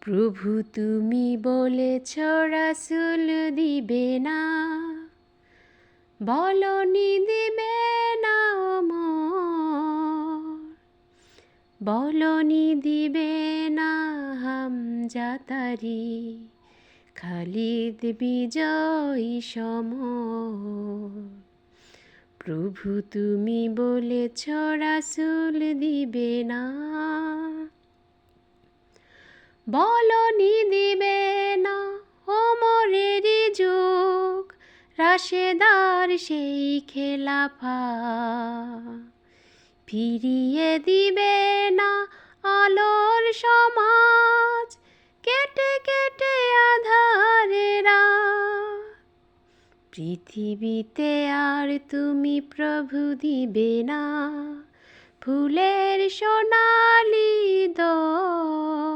প্রভু তুমি বলেছ রাসূল দিবে না, বলনি দিবে না ওমর, বলনি দিবে না হামজা তারি, খালিদ বিজয়ী সমর। প্রভু তুমি বলেছ রাসূল দিবে না, বলনি দিবে না ওমরেরই যুগ, রাশেদার সেই খেলাফা, ফিরিয়ে দিবে না আলোর সমাজ, কেটে কেটে আঁধারেরা। পৃথিবীতে আর তুমি প্রভু দিবে না ফুলের সোনালি দোল।